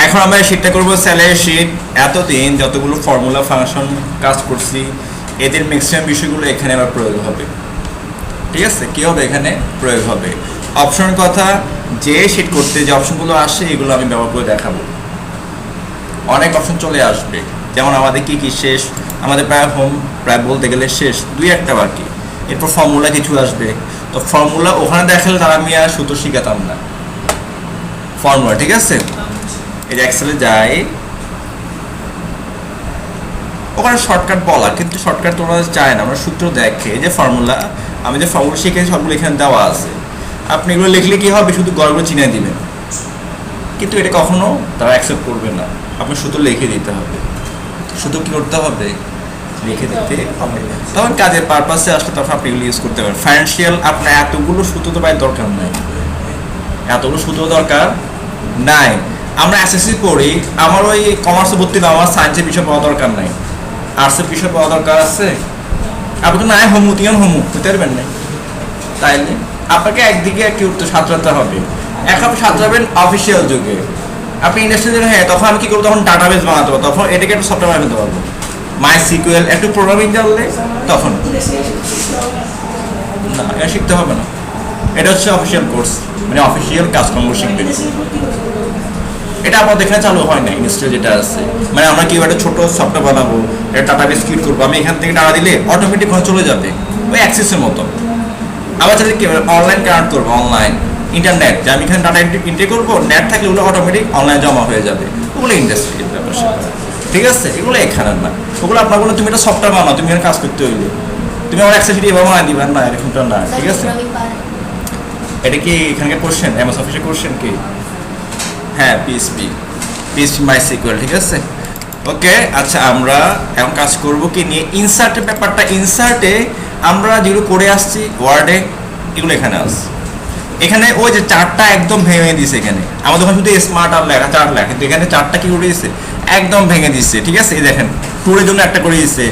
এখন আমরা শীটটা করবো স্যালারি শীট। এতদিন যতগুলো ফর্মুলা ফাংশন কাজ করছি এদের ম্যাক্সিমাম বিষয়গুলো এখানে আবার প্রয়োগ হবে। ঠিক আছে, কী হবে এখানে প্রয়োগ হবে। অপশনের কথা, যে শীট করতে যে অপশনগুলো আসে এগুলো আমি ব্যবহার করে দেখাবো। অনেক অপশন চলে আসবে, যেমন আমাদের কি কি শেষ, আমাদের প্রায় বলতে গেলে শেষ, দুই একটা বাকি। এরপর ফর্মুলা কিছু আসবে, তো ফর্মুলা ওখানে দেখালে তারা আমি আর সূত্র শিখাতাম না ফর্মুলা। ঠিক আছে, এই যে এক্সেলে যাই, ওখানে শর্টকাট বলা, কিন্তু শর্টকাট তোমরা চায় না, আমরা সূত্র দেখে এই যে ফর্মুলা, আমি যে ফর্মুলা শিখেছি সবগুলো এখানে দেওয়া আছে। আপনি এগুলো লিখলে কি হবে, শুধু গড়গুলো চিনে দিবেন, কিন্তু এটা কখনো তারা অ্যাকসেপ্ট করবে না। আপনার সূত্র লিখে দিতে হবে, শুধু কি করতে হবে, লিখে দিতে হবে। তখন কাজের পারপাসে আসলে তখন আপনি এগুলো ইউজ করতে পারেন। ফাইন্যান্সিয়াল আপনার এতগুলো সূত্র তো পাই দরকার নাই, এতগুলো সূত্র দরকার নাই। আমরা এসএসসি পড়ি, আমার ওই কমার্সে ভর্তি না, আমার সায়েন্সের বিষয় পড়া দরকার নাই, আর্টসের বিষয় পড়া দরকার আছে। আপনি তো নাই হোমু তিন হোমু হতে পারবেন না, তাইলে আপনাকে একদিকে কি উঠতে সাঁতরাতে হবে। এখন আপনি সাঁতরাবেন অফিসিয়াল যুগে, আপনি ইন্ডাস্ট্রিয়াল, হ্যাঁ তখন আমি কি করবো, তখন ডাটাবেস বানাতে পারবো, তখন এটাকে একটু সফটওয়্যার বানাতে পারবো, মাই সিকুয়েল একটু প্রোগ্রামিং জানলে তখন না, এটা শিখতে হবে না। এটা হচ্ছে অফিসিয়াল কোর্স, মানে অফিসিয়াল কাজকর্ম শিখবেন। এটা আমাদের এখানে চালু হয় না ইন্ডাস্ট্রিয়াল যেটা আছে, মানে আমরা কি একটা ছোট সফটওয়্যার বানাবো, একটা ডাটাবেস ক্রিয়েট করবো, আমি এখান থেকে ডাটা দিলে অটোমেটিক ওখানে চলে যাবে, ওই অ্যাক্সেসের মতো। আবার যাদের কি অনলাইন কানেক্ট করবো, অনলাইন ইন্টারনেট, যে আমি এখানে ডাটা এন্ট্রি করবো, নেট থাকলে ওগুলো অটোমেটিক অনলাইন জমা হয়ে যাবে, ওগুলো ইন্ডাস্ট্রিয়াল ব্যবসা। ঠিক আছে, এগুলো এখানে না, ওগুলো আপনার বলে তুমি একটা সফটওয়্যার বানাও, তুমি এখানে কাজ করতে হইলে তুমি আমার অ্যাক্সেসিটি এভাবে বানিয়ে দিবেন না, এরকমটা না। ঠিক আছে, এটা কি এখানকার কোশ্চেন, এমএস অফিসের কোশ্চেন কি? হ্যাঁ, পিএসপি মাই সিকুয়েল। ঠিক আছে, ওকে। আচ্ছা, আমরা এখন কাজ করব কি নিয়ে, ইনসার্টের ব্যাপারটা। ইনসার্টে আমরা যেগুলো করে আসছি ওয়ার্ডে, এগুলো এখানে আসছে। এখানে ওই যে চারটা একদম ভেঙে দিয়েছে, এখানে আমাদের ওখানে শুধু স্মার্ট আর লেখা, চার লেখা, কিন্তু এখানে চারটা কি করে দিয়েছে, একদম ভেঙে দিচ্ছে। ঠিক আছে, এই দেখেন টুরের জন্য একটা করে দিচ্ছে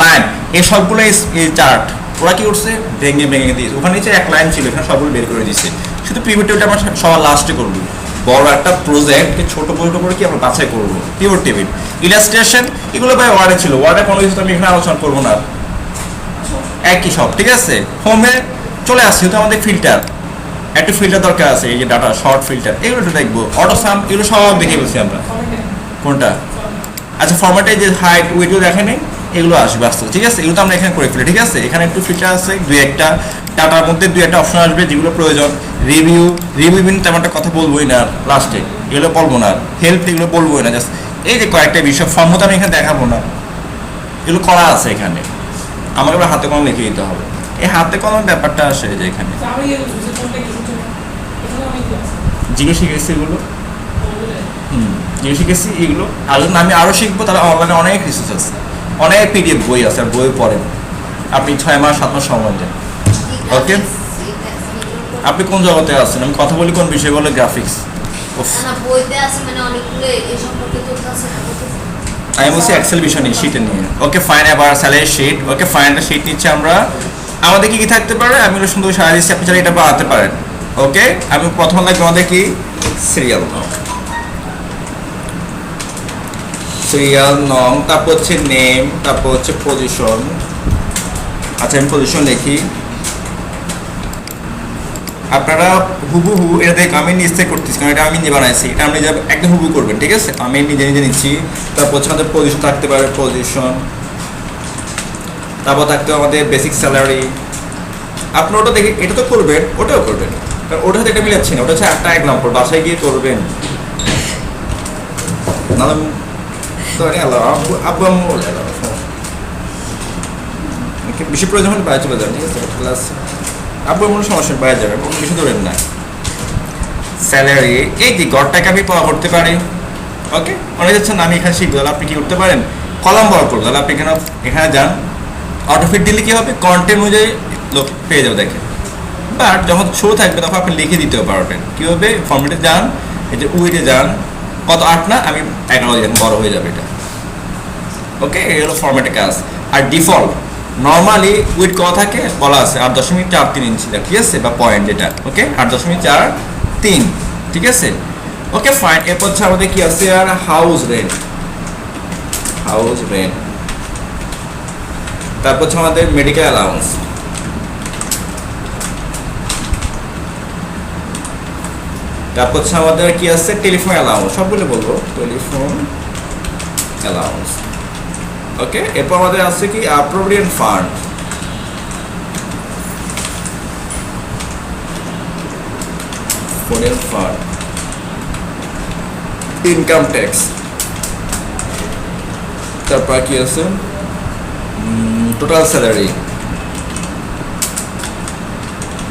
লাইন, এই সবগুলো এই চার্ট ওরা কি করছে, ভেঙে দিয়েছে। ওখানে নিচে এক লাইন ছিল, এখানে সবগুলো বের করে দিচ্ছে। শুধু পিভট টেবিলটা আমরা সবার লাস্টে করবো, বড় একটা প্রজেক্টকে ছোট করে কি আমরা বাছাই করবো। পিভট টেবিল, ইলাস্ট্রেশন, এগুলো ভাই ওয়ার্ডে ছিল, ওয়ার্ডে কোনো কিছু আমি এখানে আলোচনা করবো না, একই সব। ঠিক আছে, হোমে চলে আসছে, তো আমাদের ফিল্টার, একটু ফিল্টার দরকার আছে, এই যে ডাটা শর্ট ফিল্টার, এগুলো একটু দেখবো। অটো সাম, এগুলো সব দেখে বলছি আমরা কোনটা। আচ্ছা, ফরম্যাটে যে হাইট উইডও দেখে নেই, এগুলো আসবে আসতে। ঠিক আছে, এগুলো তো আমরা এখানে করে ফেলি। ঠিক আছে, এখানে একটু ফিল্টার আছে, দুই একটা ডাটার মধ্যে দুই একটা অপশন আসবে যেগুলো প্রয়োজন। রিভিউ তেমন একটা কথা বলবোই না লাস্টে, এগুলো বলবো না। হেল্প, এগুলো বলবোই না, জাস্ট এই যে কয়েকটা বিষয় ফর্মটা আমি এখানে দেখাবো না, এগুলো করা আছে এখানে, আমাকে এবার হাতে কলম লিখে দিতে হবে। এই হাতে কলমের ব্যাপারটা আসে যে এখানে যেগুলো শিখেছি এগুলো, যেগুলো শিখেছি এগুলো, আর যখন আমি আরও শিখবো তাহলে অনলাইনে অনেক রিসোর্স আছে, অনেক পিডিএফ বই আছে, আর বই পড়েন, আপনি 6 মাস 7 মাস সময় দেন। ওকে, আপনি কোন জগতে আছেন, আমি কথা বলি কোন বিষয় বলে, গ্রাফিক্স। আমি বলছি এক্সেল বিষয় নিয়ে, শিটে নিয়ে। ওকে ফাইন, এবার salary sheet. Okay fine, sheet নিচ্ছে আমরা। আমাদের কি কি থাকতে পারে, আমি সুন্দর সারা দিচ্ছি, আপনি চাইলে এটা বানাতে পারেন। ওকে, আমি প্রথম লাগবে আমাদের কি, সিরিয়াল নং, তারপর হচ্ছে নেম, তারপর হচ্ছে পজিশন। আচ্ছা, আমি পজিশন লিখি, আপনারা হুবহু এটা দেখ, আমি নিশ্চয় করতেছি কারণ এটা আমি নিজে বানাইছি, এটা আপনি একদম হুবহু করবেন। ঠিক আছে, আমি নিজে নিচ্ছি। তারপর হচ্ছে আমাদের পজিশন থাকতে পারে, পজিশন, তারপর থাকতে আমাদের বেসিক স্যালারি। আপনি ওটা দেখে এটা তো করবেন, ওটাও করবেন, কারণ ওটা হচ্ছে এটা মিলাচ্ছি না, ওটা হচ্ছে একটা এক্সাম্পল, বাসায় গিয়ে করবেন। আব্বু আম্মু বেশি প্রয়োজন হলে বাইরে চলে যাবেন। ঠিক আছে, ক্লাস আব্বু আম্মুর সমস্যা বাইরে যাবে, কোনো বেশি ধরেন না। স্যালারি, এই যে গড়টাকে আমি পাওয়া করতে পারি। ওকে, অনেক যাচ্ছেন আমি এখানে শিখবো, তাহলে আপনি কি করতে পারেন, কলাম বড় করবো, তাহলে আপনি এখানে যান, অটোফিট দিলে কি হবে, কন্টেন্ট অনুযায়ী লোক পেয়ে যাবে দেখেন। বাট যখন শো থাকবে তখন আপনি লিখে দিতেও পারবেন। কী হবে, ফর্মেটে যান, এই যে উইডে যান, কত 8 না, আমি 11 দিলাম, বড় হয়ে যাবে এটা। ওকে, এই হলো ফর্মেটে কাজ। আর ডিফল্ট নর্মালি উইড কত থাকে বলা আছে 8.43 ইঞ্চি, ঠিক আছে, বা পয়েন্ট যেটা। ওকে, 8.43। ঠিক আছে, ওকে ফাইন। এরপর হচ্ছে আমাদের কি আছে আর হাউস রেন্ট, হাউস রেন্ট। তারপর হচ্ছে আমাদের মেডিকেল অ্যালাউন্স, তারপর হচ্ছে আমাদের কি আছে টেলিফোন অ্যালাউন্স, সবগুলো বলবো টেলিফোন অ্যালাউন্স। ওকে, এরপর আমাদের আছে কি provident fund, provident fund, income tax, তারপর কি আছে টোটাল স্যালারি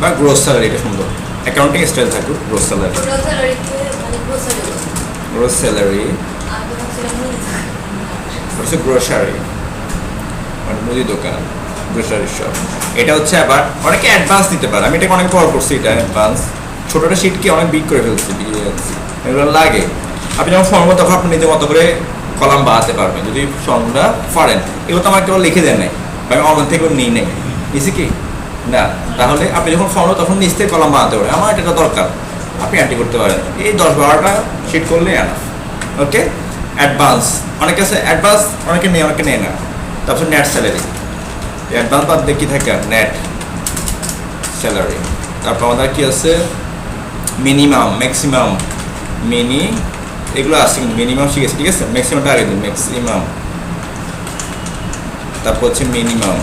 বা গ্রোস স্যালারি, এটা সুন্দর অ্যাকাউন্টিং স্টাইল থাকুক। গ্রোস স্যালারি, গ্রোস স্যালারি হচ্ছে গ্রোসারি, মানে মুদি দোকান, গ্রোসারি শপ। এটা হচ্ছে আবার অনেকে অ্যাডভান্স দিতে পারে, আমি এটাকে অনেক বড় করছি, এটা অ্যাডভান্স। ছোটোটা শিটকে অনেক বিগ করে ফেলছি, এগুলো লাগে। আপনি যখন ফর্মুলা তখন আপনি নিজের মতো করে কলাম বাড়াতে পারবেন যদি ফর্মুলা পারেন। এগুলো তো আমার কেউ লিখে দেন নাই বা আমি অনলাইন থেকে নিই নেই, নিছি কি না। তাহলে আপনি যখন ফর্মুলা তখন নিচ থেকে কলাম বানাতে পারেন, আমার এটা দরকার, আপনি অ্যান্টি করতে পারেন। এই 10-12টা শিট করলে আনা। ওকে, অ্যাডভান্স অনেকে আছে, অ্যাডভান্স অনেকে নেই, অনেকে নেয় না। তারপর নেট স্যালারি, অ্যাডভান্স বাদ দিয়ে কি থাকে নেট স্যালারি। তারপর আমাদের কি আছে মিনিমাম, ম্যাক্সিমাম, মিনি, এগুলো আছে কিন্তু মিনিমাম শিখেছি, ঠিক আছে। ম্যাক্সিমামটা আগে দিন, ম্যাক্সিমাম। তারপর হচ্ছে মিনিমাম,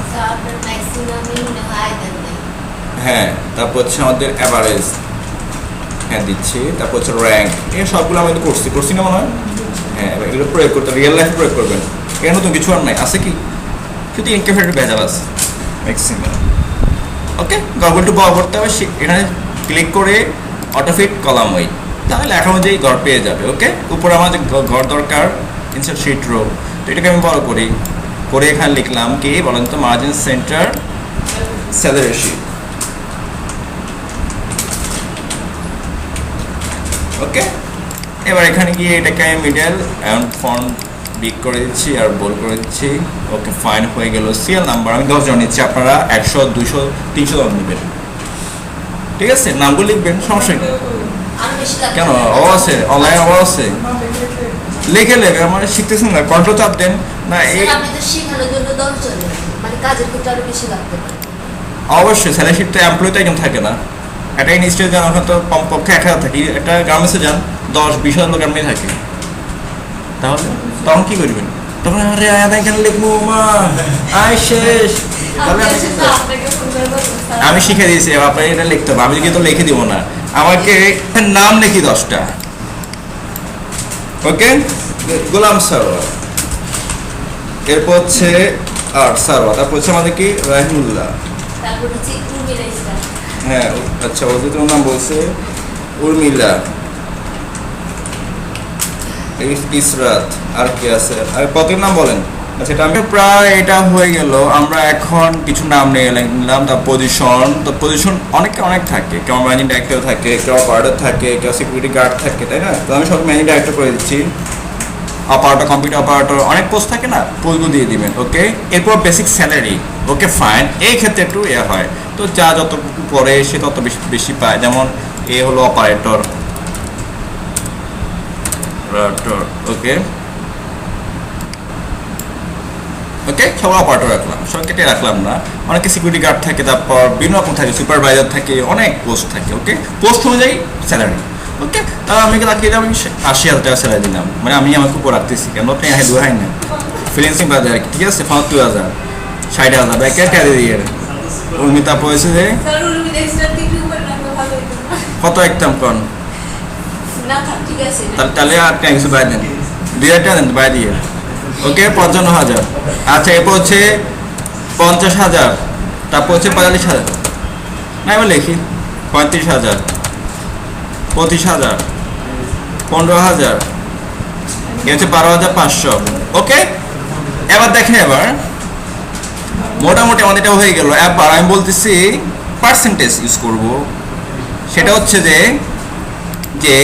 হ্যাঁ। তারপর হচ্ছে আমাদের অ্যাভারেজ, হ্যাঁ দিচ্ছি। তারপর হচ্ছে র্যাঙ্ক, এই সবগুলো আমি তো করছি না মনে হয়। হ্যাঁ, এগুলো প্রয়োগ করতে রিয়েল লাইফে প্রয়োগ করবেন, এখানে নতুন কিছু আর নাই, আছে কি শুধু ইনকাম ফ্যাক্টর ভেজাল আছে। ম্যাক্সিমাম, ওকে। গগল টু পাওয়া করতে হবে, এখানে ক্লিক করে অটোফিট কলাম ওই, তাহলে এখন অনুযায়ী ঘর পেয়ে যাবে। ওকে, উপরে আমাদের ঘর দরকার, ইনসার্ট শিট রো, তো এটাকে আমি বড় করি, করে এখানে লিখলাম কি বলেন তো মার্জিন সেন্টার স্যালারি শিট। ওকে, এবার এখানে গিয়ে এটাকে আমি মিডল অ্যান্ড ফন্ট বিগ করে দিচ্ছি আর বোল্ড করে দিচ্ছি। ওকে ফাইন, হয়ে গেল। সিএল নাম্বার আমি 10 জন নিচ্ছি, আপনারা 100, 200, 300 জন নেবেন, ঠিক আছে। নামগুলো লিখবেন, সমস্যা নেই। কেন অভাব আছে, অনলাইন অভাব আছে, লিখে নেবে। আমার শিখতেছেন না, কন্ট্রোল চাপ দেন না। এই অবশ্যই স্যালারি শিট তো এমপ্লয় তো একজন থাকে না, একটা ইনস্টিটিউট যান ওখানে তো কমপক্ষে 1000 থাকে, একটা গার্মেন্টসে যান 10-20 হাজার লোক এমনি থাকে। তাহলে তখন কি করবেন? তখন আরে এখানে লিখবো মা আয় শেষ। আমি শিখে দিয়েছি, আপনার এটা লিখতে হবে, আমি কিন্তু লিখে দিব না, আমাকে নাম লিখি 10টা। ওকে, গোলাম সারোয়ার, এরপর হচ্ছে সারোয়ার, তারপর হচ্ছে আমাদের কি রাহিমুল্লাহ, হ্যাঁ আচ্ছা ওদের তোমার নাম বলছে উর্মিলা, ইসরাত, আর কি আছে, আর কত নাম বলেন। আচ্ছা, এটা আমি প্রায় এটা হয়ে গেল। আমরা এখন কিছু নাম নিয়ে নিলাম। তার পজিশন, তো পজিশন অনেক থাকে, কেউ ম্যানেজিং ডাইরেক্টর থাকে, কেউ অপারেটর থাকে, কেউ সিকিউরিটি গার্ড থাকে, তাই না। তো আমি সব ম্যানেজিং ডাইরেক্টর করে দিচ্ছি। অপারেটর, কম্পিউটার অপারেটর, অনেক পোস্ট থাকে না, পোস্টগুলো দিয়ে দিবেন। ওকে, এরপর বেসিক স্যালারি। ওকে ফাইন, এই ক্ষেত্রে একটু হয়, তো যা যত পরে সে তত বেশি পায়। যেমন এ হলো অপারেটর, ওকে ওকে সবাই অপারেটর রাখলাম, সব কেটে রাখলাম না। অনেকে সিকিউরিটি গার্ড থাকে, তারপর বিভিন্ন রকম থাকে, সুপারভাইজার থাকে, অনেক পোস্ট থাকে। ওকে, পোস্ট অনুযায়ী স্যালারি। ওকে, আমি তাকে আমি 80,000 টাকা স্যালারি দিলাম, মানে আমি আমাকে উপর রাখতেছি, কেন আপনি দু হাই না ফ্রিল্যান্সিং বাজার আর কি, ঠিক আছে। 50,000, 60,000 ব্যাকে টাকা দিয়ে উর্মিতা পয়সা যে কত একদম কন, তাহলে আর কিছু বাই দেন, 2,000 টাকা দেন বাই দিয়ে। ওকে, 55,000। আচ্ছা, এরপর হচ্ছে 50,000, তারপর হচ্ছে 45,000, না এবার লিখি 35,000, 25,000, 15,000, এ হচ্ছে 12,500। ওকে, এবার দেখেন, এবার মোটামুটি আমাদের এটা হয়ে গেল। এবার আমি বলতেছি পার্সেন্টেজ ইউজ করব, সেটা হচ্ছে যে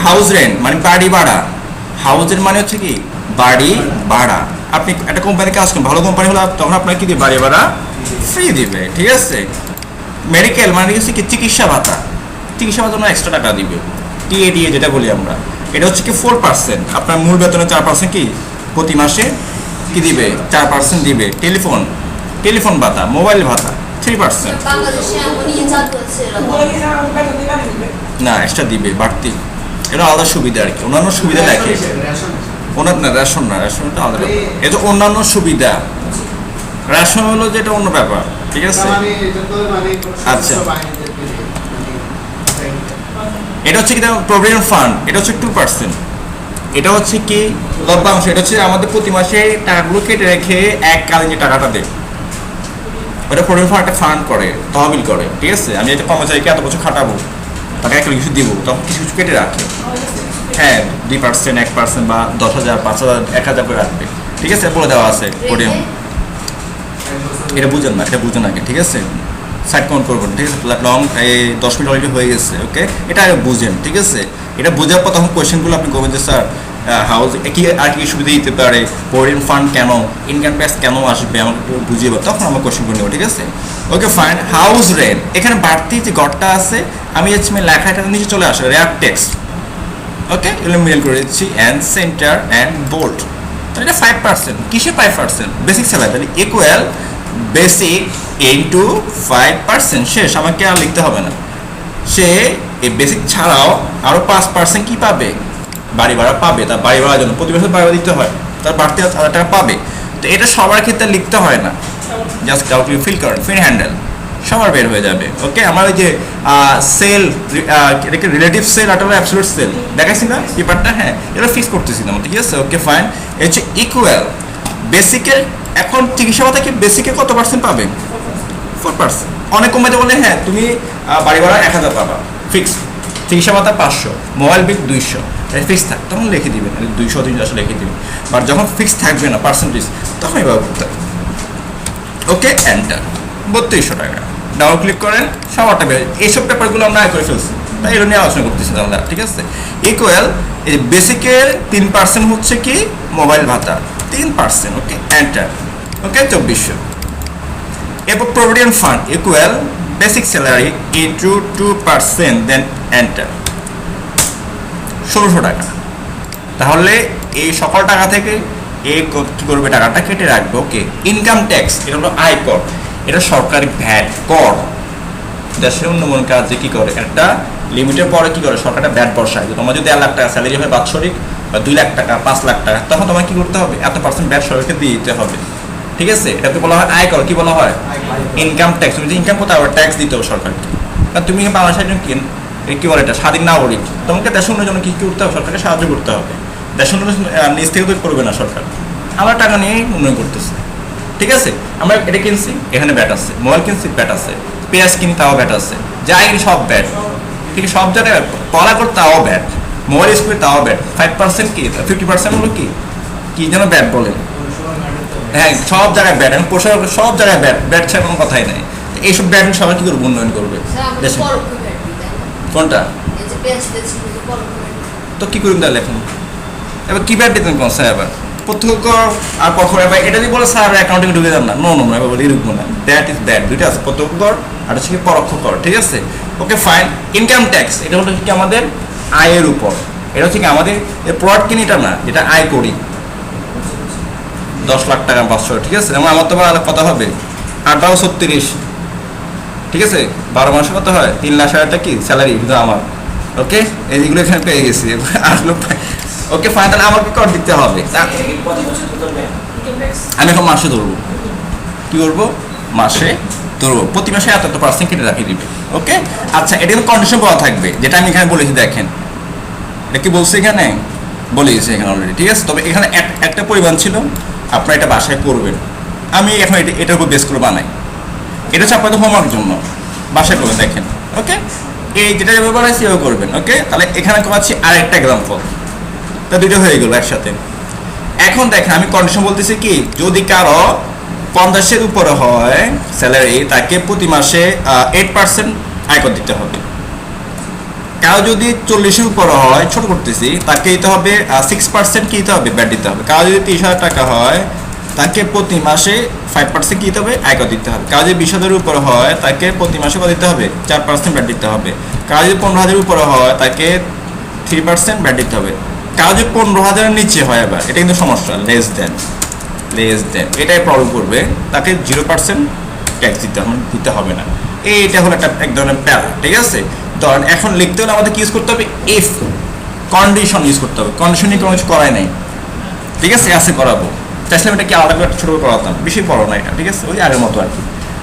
হাউস রেন্ট মানে বাড়ি ভাড়া। হাউস রেন্ট মানে হচ্ছে কি বাড়ি ভাড়া। আপনি একটা কোম্পানি কাজ করেন, ভালো কোম্পানি হলে তখন আপনাকে কি দিবে, বাড়ি ভাড়া ফ্রি দিবে, ঠিক আছে। মেডিকেল মানে হচ্ছে কি চিকিৎসা ভাতা, চিকিৎসা ভাতার জন্য এক্সট্রা টাকা দিবে। টিএডিএ যেটা বলি আমরা, এটা হচ্ছে কি 4%। আপনার মূল বেতনের 4% কি প্রতি মাসে কি দিবে, 4% দিবে। টেলিফোন ভাতা, মোবাইল ভাতা 3%। না, এক্সট্রা দিবে বাড়তি, এটা আলাদা সুবিধা আর কি। অন্যান্য সুবিধা দেখে রেশন না, রেশনটা আলাদা ব্যাপার। এটা অন্যান্য সুবিধা, রেশন হলো যেটা অন্য ব্যাপার, ঠিক আছে। আচ্ছা, এটা হচ্ছে কি প্রভিডেন্ট ফান্ড, এটা হচ্ছে 2%। এটা হচ্ছে কি লভ্যাংশ, এটা হচ্ছে আমাদের প্রতি মাসে টাকাগুলো কেটে রেখে এককালীন যে টাকাটা দেয়, ওটা প্রভিডেন্ট ফান্ড একটা ফান্ড করে, তহবিল করে, ঠিক আছে। আমি এটা কর্মচারীকে এত বছর খাটাবো, তাকে একটা কিছু দিব, তখন কিছু কিছু কেটে রাখে। হ্যাঁ, 2%, 1% বা 10,000, 5,000, 1,000 করে রাখবে, ঠিক আছে, বলে দেওয়া আছে প্রোডিয়াম। এটা বুঝেন না, এটা বুঝেন আগে, ঠিক আছে। সাইড কাউন্ট করবেন, ঠিক আছে। লং এই 10 মিনিট অলরেডি হয়ে গেছে, ওকে। এটা বুঝেন, ঠিক আছে। এটা বোঝার পর তখন কোয়েশ্চেনগুলো আপনি করবেন যে স্যার হাউস কি আর কি সুবিধা দিতে পারে, প্রভিডেন্ট ফান্ড কেন, ইনকাম ট্যাক্স কেন আসবে, আমাকে বুঝিয়ে পারো, তখন আমরা কোয়েশ্চেন করে নেবো, ঠিক আছে। Okay fine. হাউস রেন্ট, এখানে বাড়তি যে ঘরটা আছে, আমি হচ্ছে লেখাটা নিচে চলে আসে রেয়ার ট্যাক্স, ওকে, এগুলো মিল করে দিচ্ছি। অ্যান্ড সেন্টার অ্যান্ড বোল্ট, তাহলে এটা 5%। কিসে 5%? বেসিক স্যালারি, তাহলে ইকুয়াল বেসিক ইন্টু 5%। শেষ, আমাকে আর লিখতে হবে না। সে এই বেসিক ছাড়াও আরও 5% কি পাবে, বাড়ি ভাড়া পাবে। তার বাড়ি ভাড়ার জন্য প্রতি বছর বাড়ি ভাড়া দিতে হয়, তার বাড়তি 1,000 টাকা পাবে। তো এটা সবার ক্ষেত্রে লিখতে হয় না, জাস্ট ক্যালকুলেট ফিল করেন, ফিল হ্যান্ডেল সবার বের হয়ে যাবে, ওকে। আমার ওই যে সেল, এটাকে রিলেটিভ সেল আর অ্যাবসলিউট সেল দেখাইছি না পেপারটা, হ্যাঁ, এটা ফিক্স করতেছিলাম, ঠিক আছে। Okay fine. এটা হচ্ছে ইকুয়াল বেসিকের, এখন চিকিৎসা ভাতা কি বেসিকে কত পার্সেন্ট পাবে? 4%। অনেক কমাইতে বলে হ্যাঁ তুমি বাড়ি ভাড়া 1,000 পাবা ফিক্স, চিকিৎসা ভাতা 500, মোবাইল বিল 200, ফিক্স থাক, তখন লিখে দিবেন 200 300 লিখে দিবেন। বাট যখন ফিক্স থাকবে না পার্সেন্টেজ, তখন এবার করতে হবে। ওকে, এন্টার। 3200 টাকা, ডাবল ক্লিক করেন, সবারটা বের। এইসব ব্যাপারগুলো আমরা করে ফেলছি, তাই এগুলো নিয়ে আলোচনা করতেছি আমরা, ঠিক আছে। ইকুয়াল এই বেসিকের 3% হচ্ছে কি মোবাইল ভাতা 3%, ওকে, এন্টার। ওকে, 2400। এরপর provident fund equal basic salary into 2%, then enter. 1600 টাকা। তাহলে এই সকল টাকা থেকে এই কি করবে, টাকাটা কেটে রাখবে, ওকে। ইনকাম ট্যাক্স, এটা হলো আয়কর, এটা সরকারি ভ্যাট কর। দেশের উন্নয়ন কাজে কি করে, একটা লিমিটের পরে কি করে, সরকারটা ভ্যাট বসায়। তোমার যদি 1 লাখ টাকা স্যালারি হয় বাৎসরিক, বা 2 লাখ টাকা, 5 লাখ টাকা, তখন তোমাকে কি করতে হবে, এত % ভ্যাট সরকারকে দিয়ে দিতে হবে, ঠিক আছে। এটাকে বলা হয় আয়কর, কি বলা হয়, ইনকাম ট্যাক্স। তুমি যে ইনকাম করতে হবে, ট্যাক্স দিতে হবে সরকারকে। কারণ তুমি বাংলাদেশের একজন কি বলে এটা স্বাধীন নাগরিক, তোমাকে দেশের উন্নয়নের জন্য কি করতে হবে, সরকারকে সাহায্য করতে হবে। দেশের উন্নয়ন নিজ থেকে তো করবে না সরকার, আমরা টাকা নিয়েই উন্নয়ন করতেছে, ঠিক আছে। আমরা এটা কিনছি, এখানে ব্যাট আছে, মোবাইল কিনছি ব্যাট আছে, পেঁয়াজ কিনি তাও ব্যাট আছে, যাই কিনি সব ব্যাট, ঠিক আছে। সব জায়গায় পড়া করে তাও ব্যাট, মোবাইল স্কুলে তাও ব্যাট। 5% কি, 50% হলো কি কি যেন ব্যাট বলে, হ্যাঁ, সব জায়গায় ব্যাট। এখন পোশাক সব জায়গায় ব্যাট, ব্যাট ছাড়া কোনো কথাই নাই। এইসব ব্যাট সবাই কি করবে, উন্নয়ন করবে দেশে। কোনটা তো কি করুন তাহলে এখন, এবার কি ব্যাট দিতেন কোন স্যার, এবার প্রত্যক্ষ কর আর পরোক্ষ কর। এবার এটা যদি বলে স্যার অ্যাকাউন্টিং ঢুকে যান না, নো নো, এবার বলি ঢুকবো না। দ্যাট ইজ দ্যাট, দুইটা আছে, প্রত্যক্ষ কর আর হচ্ছে কি পরোক্ষ কর, ঠিক আছে। Okay fine. ইনকাম ট্যাক্স, এটা হলো কি আমাদের আয়ের উপর, এটা হচ্ছে কি আমাদের প্রোডাক্ট কিনি, এটা না, যেটা আয় করি 10 লাখ টাকা বছর, ঠিক আছে। এবং আমার তো কত হবে, 8-36, ঠিক আছে। 12 মাসে কত হয়, 3 লাখ টাকা কি স্যালারি শুধু আমার, ওকে। এইগুলো এখানে পেয়ে গেছি, আসলো। Okay fine. তাহলে আমাকে কর দিতে হবে, আমি এখন মাসে ধরবো, কি করবো, মাসে ধরবো, প্রতি মাসে এত % কেটে রাখিয়ে দিবে, ওকে। আচ্ছা, এটা কিন্তু কন্ডিশন পাওয়া থাকবে, যেটা আমি এখানে বলেছি, দেখেন এটা কি বলছি, এখানে বলে গেছি এখানে অলরেডি, ঠিক আছে। তবে এখানে একটা পরিমাণ ছিল, আপনারা এটা বাসায় করবেন। আমি এখন এটার উপর বেস করে বানাই, এটা হচ্ছে আপনাদের হোমওয়ার্কের জন্য, বাসায় করবেন, দেখেন, ওকে। এই যেটা যেভাবে বানাইছি সেভাবে করবেন, ওকে। তাহলে এখানে করাচ্ছি আরেকটা এক্সাম্পল, তা দুটো হয়ে গেল একসাথে। এখন দেখেন আমি কন্ডিশন বলতেছি কি, যদি কারো 50-এর উপরে হয় স্যালারি, তাকে প্রতি মাসে 8% আয়কর দিতে হবে। কারো যদি 40-এর উপরে হয়, ছোট করতেছি, তাকে দিতে হবে 6% কি দিতে হবে, ব্যাট দিতে হবে। কারো যদি 30,000 টাকা হয়, তাকে প্রতি মাসে 5% কি দিতে হবে, আয়কর দিতে হবে। কারো যদি 20,000-এর উপরে হয়, তাকে প্রতি মাসে কত দিতে হবে, 4% ব্যাট দিতে হবে। কারো যদি 15,000-এর উপরে হয়, তাকে 3% ব্যাট দিতে হবে। কারো যদি 15,000-এর নিচে হয় আবার এটা কিন্তু সমস্যা, লেস দেন এটাই প্রবলেম করবে, তাকে 0% ট্যাক্স দিতে হবে না। এইটা হলো একটা এক ধরনের প্যারা, ঠিক আছে। ধরেন এখন লিখতে হলে আমাদের কি ইউজ করতে হবে, ইফ কন্ডিশন ইউজ করতে হবে। কন্ডিশন নিয়ে কোনো কিছু করাই নাই, ঠিক আছে, আছে করাবো। চাইছিলাম এটা কি আলাদা করে ছোটো করে করাতাম, বেশি বড় না এটা, ঠিক আছে, ওই আগের মতো আর কি।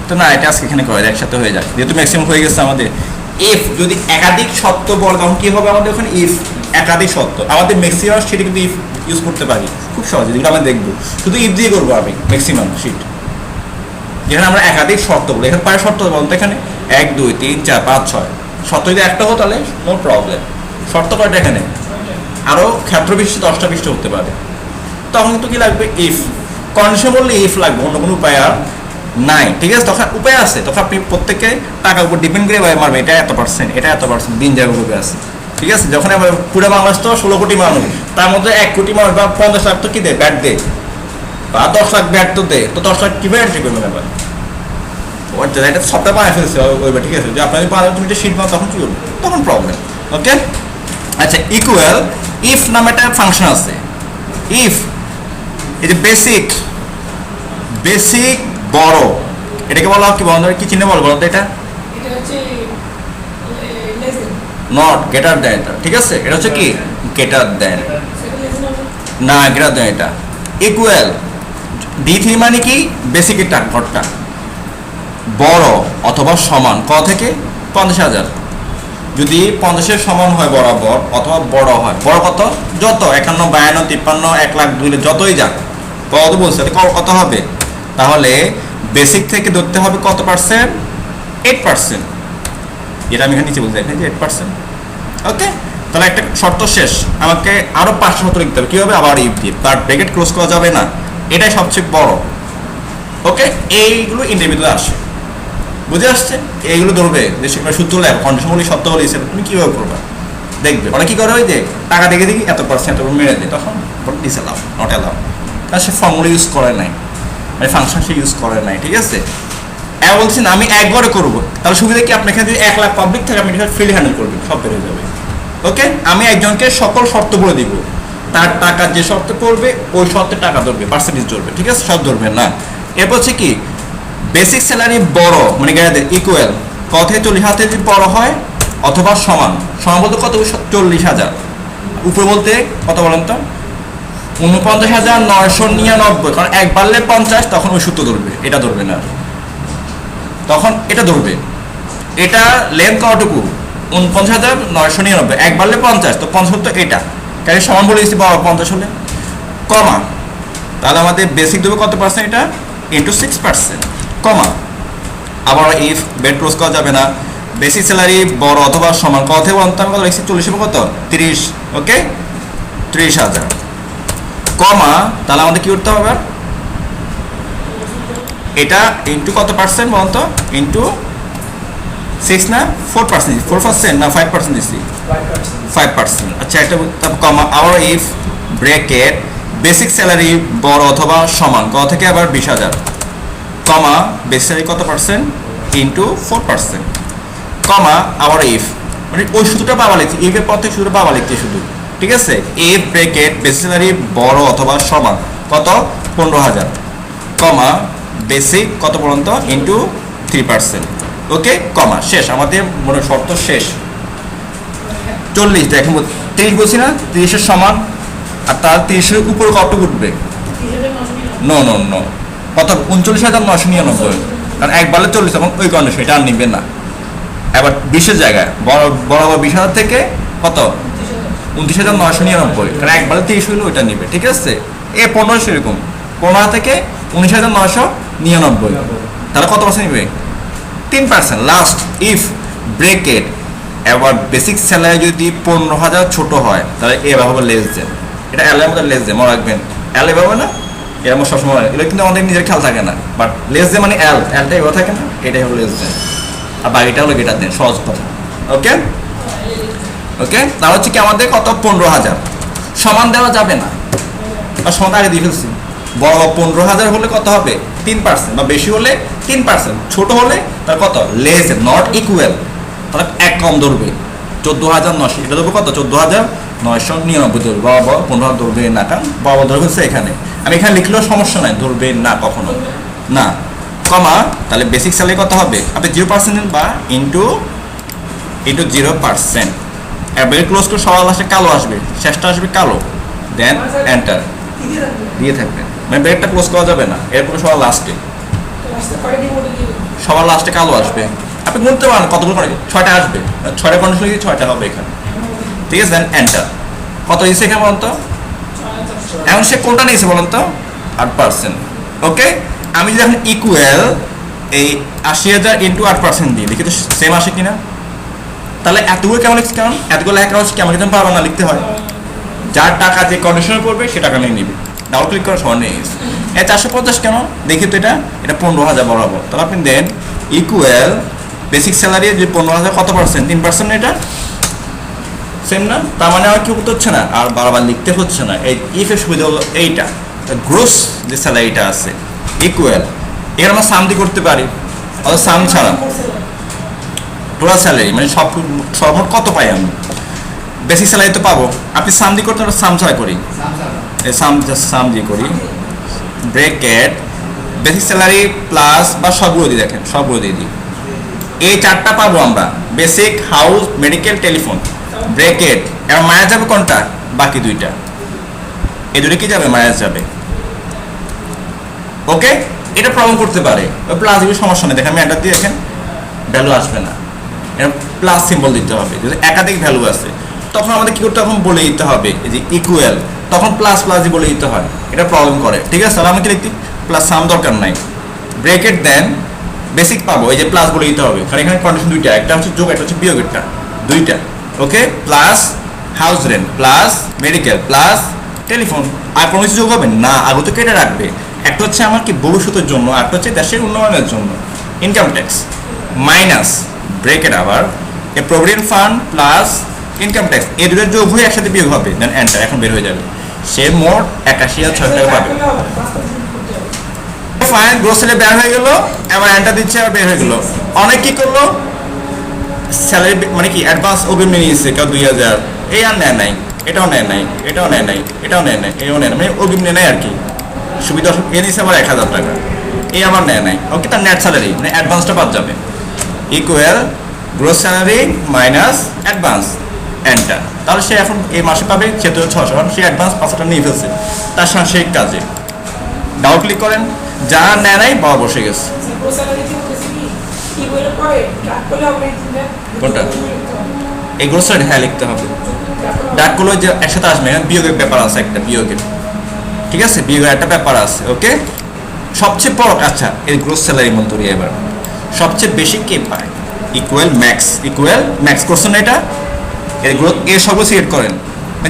তো না, এটা আজকে এখানে করা যায়, একসাথে হয়ে যায়, যেহেতু ম্যাক্সিমাম হয়ে গেছে আমাদের। ইফ যদি একাধিক সত্য বল, তখন কি হবে আমাদের ওখানে, ইফ একাধিক সত্য। আমাদের ম্যাক্সিমাম সেটা কিন্তু ইফ ইউজ করতে পারি খুব সহজে, যেগুলো আমরা দেখবো শুধু ইফ দিয়ে করবো আমি ম্যাক্সিমাম শিট, যেখানে আমরা একাধিক শর্ত বলি। এখানে পায়ে শর্ত বলতে এখানে 1 2 3 4 5 6 শর্ত যদি একটা হতো তাহলে নো প্রবলেম। শর্ত কয়টা এখানে, আরও ক্ষেত্র বিশিষ্ট 10টা বিশিষ্ট হতে পারে। তখন কিন্তু কি লাগবে, ইফ। কন্ডিশন বললে ইফ লাগবে, অন্য কোনো উপায় আর নাই, ঠিক আছে। তখন উপায় আছে, তখন আপনি প্রত্যেককে টাকার উপর ডিপেন্ড করে মারবে, এটা এত পার্সেন্ট, এটা এত পার্সেন্ট, দিন যাবে উপরে আছে, ঠিক আছে। যখন আবার পুরো বাংলাদেশ তো 16 কোটি মানুষ, তার মধ্যে 1 কোটি মানুষ বা 50 লাখ তো কি দেয়, ব্যাট দেয়, বা 10 লাখ ব্যাট তো দেয়, তো 10 লাখ কীভাবে এন্ট্রি করবেন আবার, এটা সবটা পায়ে ফেলছে ওইবার, ঠিক আছে। যে আপনার 15 মিনিটের শিট পান, তখন কী করবে, তখন প্রবলেম। ওকে, আচ্ছা, ইকুয়াল ইফ নামে একটা ফাংশন আছে। ইফ এই যে বেসিক বড়, এটাকে বলা কি বন্ধ, কি চিহ্ন বল বলতো, এটা নট গ্রেটার দেন, ঠিক আছে। এটা হচ্ছে কি গ্রেটার দেন, না গ্রেটার দেন। এটা ইকুয়াল D3 মানে কি, বেসিকের ঘরটা বড় অথবা সমান ক থেকে 50,000। যদি 50-এর সমান হয় বরাবর, অথবা বড় হয়, বড় কত, যত 51 52 53 1 লাখ 2 লাখ যতই যাক, কত বলছে কত হবে, তাহলে বেসিক থেকে ধরতে হবে কত পার্সেন্ট, 8%, যেটা আমি এখানে নিচে বলতে চাই যে 8%। ওকে, তাহলে একটা শর্ত শেষ, আমাকে আরও 5 শর্ত লিখতে হবে, কী হবে, আবার ইফ দিয়ে, তার ব্র্যাকেট ক্লোজ করা যাবে না, এটাই সবচেয়ে বড়। ওকে, এইগুলো ইন্ডিভিজুয়াল আসে, বুঝে আসছে, এইগুলো ধরবে যে সূত্র লেখ কন্ডিশনগুলি সত্য হলে তুমি কীভাবে করবা, দেখবে ওরা কী করে, ওই যে টাকা দেখে দেখি এত পার্সেন্ট মেরে দেয়, তখন ডিস অ্যালাউ, নট অ্যালাউ, কারণ সে ফর্মুলা ইউজ করে নাই, মানে ফাংশন সে ইউজ করে নাই, ঠিক আছে। বলছি না আমি একবারে করবো, তাহলে সুবিধা কি, আপনার এখানে যদি 1 লাখ পাবলিক থাকে, আপনি ফ্রিলি হ্যান্ডেল করবেন, সব বেড়ে যাবে। ওকে, আমি একজনকে সকল শর্ত বলে দিব, তার টাকা যে শর্ত পড়বে ওই শর্তে টাকা ধরবে, পার্সেন্টেজ ধরবে, ঠিক আছে, সব ধরবেন না। এরপর হচ্ছে কি, বেসিক স্যালারি বড় মানে ইকুয়াল ক থেকে 40,000 যদি বড় হয় অথবা সমান, সমান বলতে কত, 40,000, উপরে বলতে কত বলেন তো, 49,999, কারণ 1 বাড়লে 50, তখন ওই সূত্র ধরবে, এটা ধরবে না, তখন এটা ধরবে। এটা লেন্থ কতটুকু, 49,999, 1 বাড়লে 50, তো 50 তো এটা, কারণ সমান বলে দিচ্ছি, 50 হলে কমা, তাহলে আমাদের বেসিক দেবে কত পার্সেন্ট, এটা ইন্টু 6%, কমা। আবার ইফ বেড ক্লোজ করা যাবে না, বেসিক স্যালারি বড় অথবা সমান, কথা বলতে আমি কত লিখছি, 40 কত 30, ওকে 30,000, কমা, তাহলে আমাদের কি করতে হবে, এটা ইন্টু কত পার্সেন্ট বলতো, ইন্টু 6 না 4%, 4% না 5% দিচ্ছি, 5%, আচ্ছা একটা কমা। আবার ইফ ব্র্যাকেট বেসিক স্যালারি বড় অথবা সমান ক থেকে আবার 20,000, কমা বেসিক স্যালারি কত পার্সেন্ট ইন্টু 4%, কমা। আবার ইফ মানে ওই সূত্রটা বাবা লিখছি, ইফের পর থেকে সূত্রটা বাবা লিখছি শুধু, ঠিক আছে। ইফ ব্র্যাকেট বেসিক স্যালারি বড় অথবা সমান কত 15,000, কমা বেসিক কত পর্যন্ত ইন্টু 3%, ওকে, কমা, শেষ, আমাদের মনে শর্ত শেষ। 40 দেখেন 30 বলছি না, 30-এর সমান, আর তার 30-এর উপর কত উঠবে, নো নো নো, কত 39,999, কারণ 1 বাড়লে 40, এবং ওই কন্ডিশন এটা আর নিবেন না। এবার 20-এর জায়গায় বরাবর 20,000 থেকে কত 29,999, কারণ 1 বাড়লে 30 হইলে ওইটা নিবে, ঠিক আছে। 15 এরকম 15 থেকে 19,999, তাহলে কত পার্সেন্ট নিবে, 3%, লাস্ট। ইফ ব্রেকেট এবার বেসিক স্যালারি যদি 15,000 ছোট হয়, তাহলে এভাবে হবে লেস দেন, এটা এলের মধ্যে লেস দেন, মনে রাখবেন, এল এভাবে না, এর আমার সবসময় এগুলো কিন্তু আমাদের নিজের খেয়াল থাকে না, বাট লেস দেন মানে এলটা এভাবে থাকে না, এটাই হলো লেস দেন, আর বাকিটা হলো গেটার দেন, সহজ কথা। ওকে ওকে, তাহলে হচ্ছে কি আমাদের কত 15,000, সমান দেওয়া যাবে না, আর সমান আগে দিয়ে ফেলছি, বড় 15,000 হলে কত হবে 3%, বা বেশি হলে 3%, ছোট হলে তার কত লেস নট ইকুয়াল, তাহলে 1 কম ধরবে, 14,900, এটা দেবো কত? 14,999 ধরবে। বাবা 15 ধরবে না, কারণ বাবা ধরবে হচ্ছে এখানে, আমি এখানে লিখলেও সমস্যা নাই, ধরবে না কখনো না, কমা, তাহলে বেসিক স্যালারি কত হবে? আপনি 0% বা ইন্টু 0%, ব্রেক ক্লোজ করে সবার লাস্টে কালো আসবে, শেষটা আসবে কালো, দেন এন্টার দিয়ে থাকবেন, মানে ব্রেকটা ক্লোজ করা যাবে না, এরপরে সবার লাস্টে কালো আসবে। আপনি গুনতে পারেন কতগুলো করে, 6টা আসবে, 6টা কন্ডিশন লিখে 6টা হবে এখানে, ঠিক আছে, দেন এন্টার। কত দিয়েছে এখানে বলুন তো? এখন সে কোনটা নিয়েছে বলুন তো? 8%। ওকে, আমি যদি এখন ইকুয়াল এই 80,000 ইন্টু 8% দিই, দেখি তো সেম আসে কিনা। তাহলে এতগুলো কেমন লিখছি, কারণ এতগুলো লেখা হচ্ছে কেমন কিন্তু পারবো না লিখতে হয়, যার টাকা যে কন্ডিশনে পড়বে সে টাকা নিয়ে নিবে, ডাবল ক্লিক করার সময় নিয়ে গেছে। 450 কেন দেখি তো, এটা 15,000 বরাবর। তাহলে আপনি দেন ইকুয়াল বেসিক স্যালারি যে 15,000 কত পার্সেন্ট? 3% এটা সেম না? তার মানে আর কি করতে হচ্ছে না, আর বারবার লিখতে হচ্ছে না। এই ইফের সুবিধা হলো এইটা, গ্রোস যে স্যালারিটা আছে ইকুয়াল, এর আমরা সাম দিয়ে করতে পারি, অথবা সাম ছাড়া টোটাল স্যালারি, মানে সর্বমোট কত পাই আমি, বেসিক স্যালারি তো পাবো, আপনি সাম দিয়ে করতে হবে, সাম ছাড়া করি, সাম দিয়ে করি, ব্রেকেট বেসিক স্যালারি প্লাস বা সবগুলো দিয়ে, দেখেন সবগুলো দিয়ে দিই, এই 4টা পাবো আমরা, basic, house, medical, telephone, bracket. এবার মায়া যাবে কোনটা? বাকি 2টা, এই 2টা কি যাবে? মায়া যাবে। ওকে, এটা প্রবলেম করতে পারে, প্লাস দিলে সমস্যা নেই, দেখেন আমি এটা দিয়ে, দেখেন ভ্যালু আসবে না, এটা প্লাস সিম্বল দিতে হবে। যদি একাধিক ভ্যালু আছে তখন আমাদের কি করতে হবে? বলে দিতে হবে এই যে ইকুয়াল, তখন প্লাস প্লাসই বলে দিতে হয়, এটা প্রবলেম করে, ঠিক আছে। তাহলে আমাকে লিখতে প্লাস সাম দরকার নাই, ব্রেকেট দেন বেসিক পাবো, এই যে প্লাস বলে দিতে হবে, কারণ এখানে কন্ডিশন 2টা, একটা হচ্ছে যোগ, একটা হচ্ছে বিয়োগেরটা, 2টা। Okay, plus house rent, plus medical, plus telephone. আর কোনো কিছু যোগ হবে না, আগে তো কেটে রাখবে। একটা হচ্ছে আমার কি ভবিষ্যতের জন্য, একটা হচ্ছে দেশের উন্নয়নের জন্য, ইনকাম ট্যাক্স, মাইনাস ব্রেকেট আবার এ provident fund plus income tax, এই 2টার যোগ হয়ে একসাথে বিয়োগ হবে, দেন এন্টার, এখন বের হয়ে যাবে, সে মোট 81,600 টাকা পাবে। ফাইন, গ্রোস স্যালারি বের হয়ে গেল, এবার এন্টার দিচ্ছে, আর বের হয়ে গেল। অনেক কি করলো, স্যালারি মানে কি অ্যাডভান্স অগ্রিম নিয়েছে, কেউ 2,000, এই আর নেয় নাই, এটাও নেয় নাই, এটাও নেয় নাই, এটাও নেয় নাই, এও নেয় নাই, মানে অগ্রিম নেয় নাই আর কি, সুবিধা এ নিয়েছে আবার 1,000 টাকা, এই আমার নেয় নাই। ওকে, তার নেট স্যালারি মানে অ্যাডভান্সটা বাদ যাবে, equal gross salary minus advance, enter. তাহলে সে এখন এই মাসে পাবে 6,600, কারণ সে অ্যাডভান্স 500 নিয়ে ফেলছে, তার সাংসারিক কাজে। ডাবল ক্লিক করেন, যা নেয় নাই বাবা বসে গেছে। কোনটা? এই গ্রোস স্যালারি, হ্যাঁ লিখতে হবে, ডাকগুলো যে একসাথে আসবে, বিয়োগের ব্যাপার আছে একটা, বিয়োগের, ঠিক আছে, বিয়োগের একটা ব্যাপার আছে। ওকে, সবচেয়ে বড়, আচ্ছা এই গ্রোস স্যালারি মন্তরি, এবার সবচেয়ে বেশি কে পায়? ইকুয়াল ম্যাক্স করছেন না, এটা এর গ্রোথ এর সবগুলো সিলেক্ট করেন,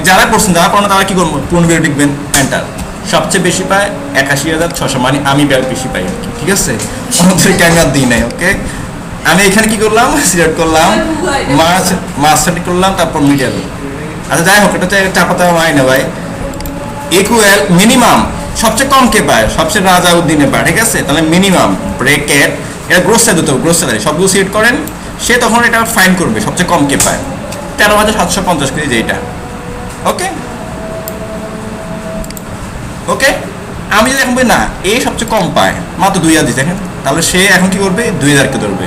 যারা করছেন, যারা করেন তারা কি করবো, পুনর্বিয়োগ লিখবেন, এন্টার। সবচেয়ে বেশি পায় 81,600, মানে আমি বেশি পাই আর কি, ঠিক আছে, আমাদেরকে আমি আর দিই নাই। ওকে, আমি এখানে কি করলাম, সিলেক্ট করলাম, মার্চ করলাম, তারপর মিডল। আচ্ছা যাই হোক, এটা তো চাপাতে হয় না ভাই। ইকুয়াল মিনিমাম, সবচেয়ে কম কে পায়? সবচেয়ে রাজা উদ্দিনে পায়, ঠিক আছে, তাহলে মিনিমাম ব্রেকেট, এটা গ্রোস স্যালারি, গ্রোস স্যালারি সবগুলো সিলেক্ট করেন, সে তখন এটা ফাইন করবে সবচেয়ে কম কে পায়, 13,750 কেজি যেটা। ওকে ওকে, আমি যদি এখন বলি না এই সবচেয়ে কম পায়, মাত্র 2,000 দিচ্ছে, দেখেন, তাহলে সে এখন কি করবে? 2,000কে ধরবে,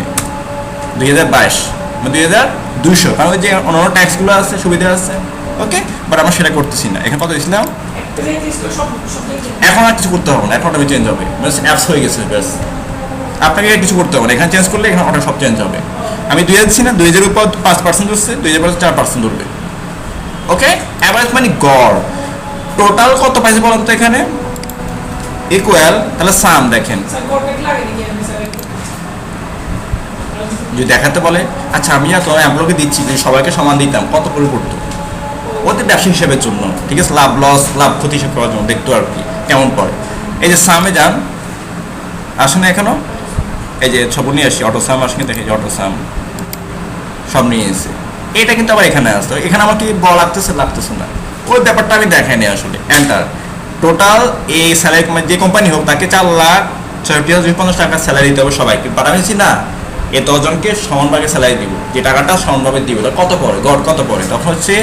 2022 মানে 2,200, কারণ ওই যে অন্যান্য ট্যাক্সগুলো আছে, সুবিধা আছে। ওকে, বাট আমরা সেটা করতেছি না। এখানে কত দিয়েছিলাম, এখন আর কিছু করতে হবে না, এখন অটোমেটিক চেঞ্জ হবে, অ্যাপস হয়ে গেছে, ব্যাস আপনাকে কিছু করতে হবে না, এখানে চেঞ্জ করলে এখানে অটো সব চেঞ্জ হবে। আমি 2,000 দিচ্ছি না, 2,000 উপর 5% হচ্ছে, 2,000 পর 4% ধরবে। ওকে, অ্যাভারেজ মানে গড়, টোটাল কত পাইছে বলেন তো এখানে, ইকুয়াল, তাহলে সাম দেখেন যদি দেখাতে বলে, আচ্ছা আমি আর তোমার এমপ্লয়কে দিচ্ছি, যদি সবাইকে সমান দিতাম কত করে পড়তো, ওদের ব্যবসা হিসেবের জন্য, ঠিক আছে, লাভ লস, লাভ ক্ষতি হিসেবে করার জন্য দেখতো আর কি কেমন পড়ে। এই যে সামে যান, আসেন এখনো, এই যে ছবি নিয়ে আসি, অটো সাম আসেন, দেখে যে অটো সাম সব নিয়ে এসে, এটা কিন্তু আবার এখানে আসতো, এখানে আমার কি বল লাগতেছে না, ওই ব্যাপারটা আমি দেখাইনি আসলে। এন্টার, টোটাল এই স্যালারি যে কোম্পানি হোক তাকে 4,64,250 টাকা স্যালারি দিতে হবে সবাইকে, বাট আমি না এই 10 জনকে সমান ভাগে স্যালারি দিব, যে টাকাটা সমানভাবে দিব, কত পড়ে, গড় কত পড়ে, তখন হচ্ছে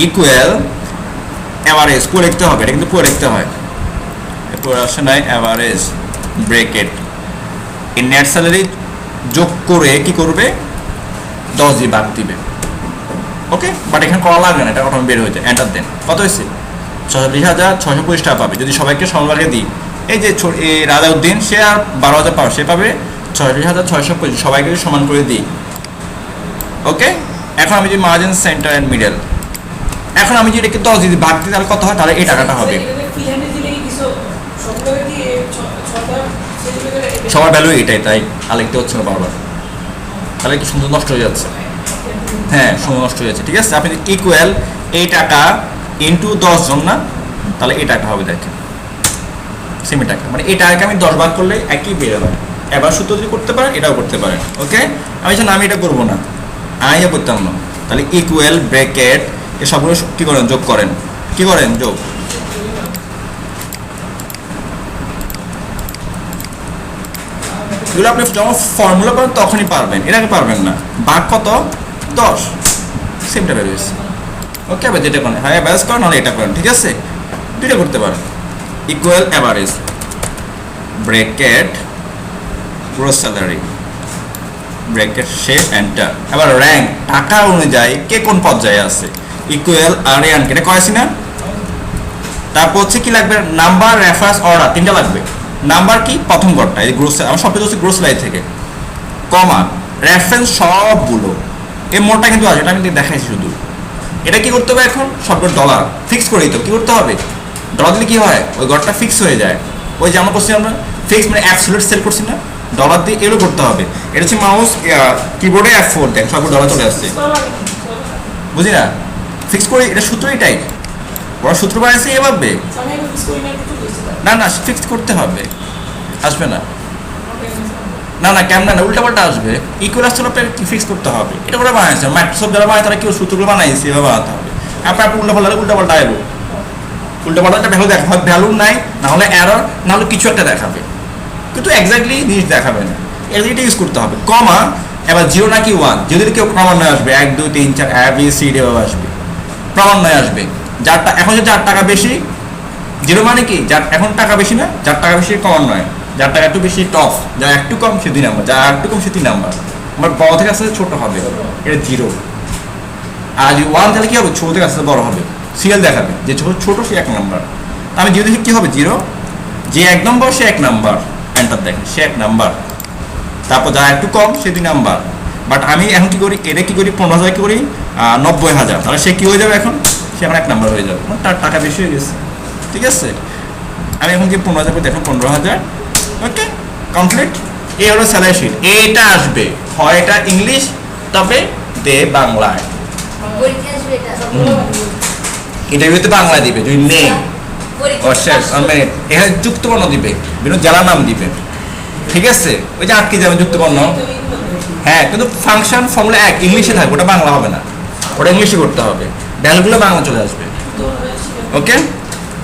ইকুয়াল অ্যাভারেজ পুরো লিখতে হবে, এটা কিন্তু পুরো লিখতে হয়, পুরো আসে নাই অ্যাভারেজ ব্রেকেট এই নেট স্যালারি যোগ করে কি করবে 10 দিয়ে ভাগ দিবে। ওকে, বাট এখানে করা লাগবে না, এটা অটোমেটিক বের হয়ে যায়। এন্টার দেন, কত হয়েছে 46,625 টাকা পাবে যদি সবাইকে সমানভাগে দিই। এই যে রাজাউদ্দিন সে আর 12,000 পাবে, সে পাবে 46,625 সবাইকে সমান করে দিই। ওকে, এখন আমি যে মার্জিন সেন্টার অ্যান্ড মিডল, এখন আমি যদি এটাকে 10 যদি ভাগ দিই তাহলে কত হয়, তাহলে এই টাকাটা হবে। সবার ভ্যালু এটাই, তাই আর লিখতে হচ্ছে না বারবার, তাহলে কি সুন্দর নষ্ট হয়ে যাচ্ছে। হ্যাঁ, সুন্দর নষ্ট হয়ে যাচ্ছে। ঠিক আছে, আপনি ইকুয়াল এই টাকা ইন্টু 10 জন না, তাহলে এই টাকা হবে, দেখেন সেমি টাকা, মানে এই টাকাকে আমি 10 ভাগ করলে একই বেড়ে হয়। এবার সূত্র যদি করতে পারেন এটাও করতে পারেন। ওকে, আমি এটা করবো না, আমি করতাম না, তাহলে ইকুয়াল ব্র্যাকেট এ সবগুলো কি করেন, যোগ করেন, কি করেন যোগ। এগুলো আপনি যখন ফর্মুলা করেন তখনই পারবেন, এর আগে পারবেন না। ভাগ কত 10, সেমটা বেরোয়েছে। ওকে, আবার যেটা করেন হ্যাঁ অ্যাভারেজ করেন, নাহলে এটা করেন, ঠিক আছে, দুইটা করতে পারেন। Equal average bracket gross salary bracket shape enter. এবার র্যাঙ্ক টাকা অনুযায়ী কে কোন পর্যায়ে আছে, ইকুয়াল আর এন এটা করেছি না। তারপর হচ্ছে কি লাগবে, নাম্বার, রেফারেন্স, অর্ডার, তিনটা লাগবে। নাম্বার কি প্রথম ঘরটা, এই গ্রোস, আমার সবটা হচ্ছে গ্রোস লাই থেকে, কমা রেফারেন্স সবগুলো, এই মোটটা কিন্তু আছে, এটা আমি দেখাইছি শুধু। এটা কি করতে হবে, এখন সবগুলো ডলার ফিক্স করে দিতে, কি করতে হবে, ডলার দিলে কি হয় ওই ঘরটা ফিক্স হয়ে যায়। ওই যে আমরা করছি, আমরা ফিক্স মানে অ্যাবসলিউট সেল করছি না, ডলার দিয়ে এগুলো করতে হবে। এটা হচ্ছে মাউস কিবোর্ডে F4 দেন, সবগুলো ডলার চলে আসছে, বুঝি না, ফিক্স করে, এটা সূত্র এটাই, ওরা সূত্র বানাইছে এভাবে। না না, ফিক্স করতে হবে, আসবে না, না না কেমন না, উল্টা পাল্টা আসবে। ইকুয়াল আসলে আপনাকে কি ফিক্স করতে হবে, এটা ওরা বানাইছে, মাইক্রোসফট যারা বানায় তারা কেউ সূত্রগুলো বানাইছে, এভাবে বানাতে হবে। আপনার উল্টা পাল্টা আসবে, উল্টা পাল্টা একটা ভ্যালু দেখা, হয় ভ্যালু নাই, না হলে এরর, না হলে কিছু একটা দেখাবে, কিন্তু এক্স্যাক্টলি জিনিস দেখাবে না, এটা ইউজ করতে হবে। কমা, এবার 0 নাকি 1, যদি কেউ ক্রমান্বয়ে আসবে 1 2 3 4 ABCD এভাবে আসবে, ক্রমান্বয়ে আসবে। যারটা এখন যে 4 টাকা বেশি, 0 মানে কি যার এখন টাকা বেশি না, যার টাকা বেশি ক্রমান্বয়ে, যার টাকা একটু বেশি টপ, যার একটু কম সে 2 নাম্বার, যার একটু কম সে 3 নাম্বার। আমার বড় থেকে আসতে ছোট হবে, এটা 0। আর যদি 1 তাহলে কি হবে, ছোট থেকে আসতে বড় হবে, সিরিয়াল দেখাবে, যে ছোট সে 1 নাম্বার। আমি 0 দেখি কি হবে, 0, যে 1 নম্বর সে 1 নাম্বার, এন্টার দেখেন সে 1 নাম্বার। তারপর যারা একটু কম সে 2 নাম্বার। বাট আমি এখন কি করি, এটা কি করি 15,000 কি করি 90,000, তাহলে সে কি হয়ে যাবে, এখন সে এখন 1 নাম্বার হয়ে যাবে, তার টাকা বেশি হয়ে গেছে। ঠিক আছে, আমি এখন কি 15,000 করে দেখুন 15,000। ওকে, কমপ্লিট। এই হলো স্যালারি শিট, এটা আসবে হয় এটা ইংলিশ, তবে দে বাংলায়, ইন্টারভিউতে বাংলা দিবে, যদি নেই এখানে যুক্তবর্ণ দিবে, বিভিন্ন জেলার নাম দিবে। ঠিক আছে, ওই যে আটকে যাবে যুক্তবর্ণ। হ্যাঁ, কিন্তু ফাংশন ফর্মুলা এক, ইংলিশে থাকবে, ওটা বাংলা হবে না, ওটা ইংলিশে করতে হবে, ভ্যালুগুলো বাংলা চলে আসবে। ওকে।